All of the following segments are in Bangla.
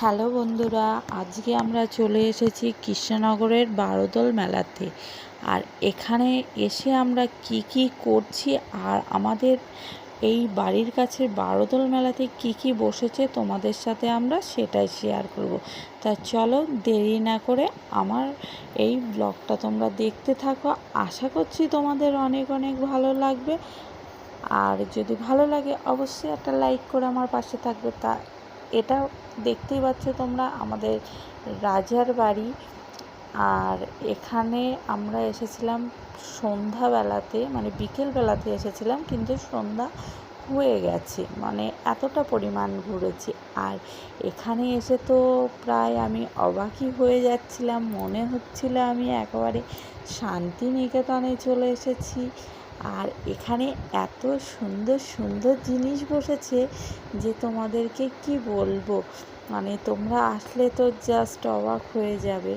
হ্যালো বন্ধুরা, আজকে আমরা চলে এসেছি কৃষ্ণনগরের বারোদোল মেলাতে। আর এখানে এসে আমরা কি করছি আর আমাদের এই বাড়ির কাছে বারোদোল মেলাতে কি বসেছে তোমাদের সাথে আমরা সেটাই শেয়ার করব। তা চলো দেরি না করে আমার এই ব্লগটা তোমরা দেখতে থাকো। আশা করছি তোমাদের অনেক অনেক ভালো লাগবে। আর যদি ভালো লাগে অবশ্যই একটা লাইক করে আমার পাশে থাকবে। তা এটা দেখতেই পাচ্ছ তোমরা আমাদের রাজার বাড়ি। আর এখানে আমরা এসেছিলাম সন্ধ্যাবেলাতে, মানে বিকেলবেলাতে এসেছিলাম, কিন্তু সন্ধ্যা হয়ে গেছে, মানে এতটা পরিমাণ ঘুরেছি। আর এখানে এসে তো প্রায় আমি অবাকই হয়ে যাচ্ছিলাম, মনে হচ্ছিল আমি একেবারে শান্তিনিকেতনে চলে এসেছি। আর এখানে এত সুন্দর সুন্দর জিনিস বসেছে যে তোমাদেরকে কি বলবো, মানে তোমরা আসলে তো জাস্ট অবাক হয়ে যাবে।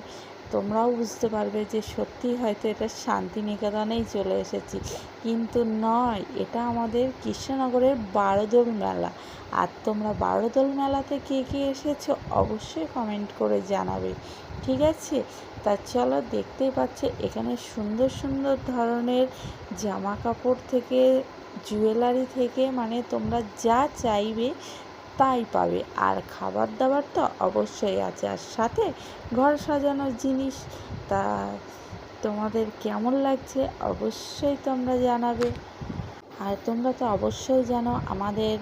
তোমরাও বুঝতে পারবে যে সত্যি হয়তো এটা শান্তিনিকেতনেই চলে এসেছি, কিন্তু নয়, এটা আমাদের কৃষ্ণনগরের বারোদোল মেলা। আর তোমরা বারোদোল মেলাতে কে এসেছো অবশ্যই কমেন্ট করে জানাবে, ঠিক আছে? তা চলো, দেখতেই পাচ্ছে এখানে সুন্দর সুন্দর ধরনের জামা কাপড় থেকে জুয়েলারি থেকে, মানে তোমরা যা চাইবে তাই পাবে। আর খাবার দাবার তো অবশ্যই আছে, আর সাথে ঘর সাজানোর জিনিস। তা তোমাদের কেমন লাগছে অবশ্যই তোমরা জানাবে। আর তোমরা তো অবশ্যই জানো আমাদের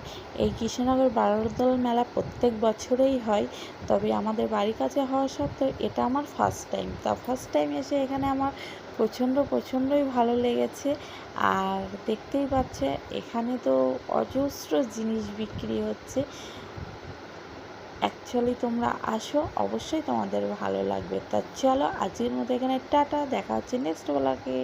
এই কৃষ্ণনগর বারোদোল মেলা প্রত্যেক বছরেই হয়, তবে আমাদের বাড়ির কাছে হওয়া সত্ত্বেও এটা আমার ফার্স্ট টাইম। তা ফার্স্ট টাইম এসে এখানে আমার প্রচণ্ডই ভালো লেগেছে। আর দেখতেই পাচ্ছে এখানে তো অজস্র জিনিস বিক্রি হচ্ছে। অ্যাকচুয়ালি তোমরা আসো, অবশ্যই তোমাদের ভালো লাগবে। তা চলো আজকের মতো এখানে টাটা, দেখা হচ্ছে নেক্সট ব্লগে।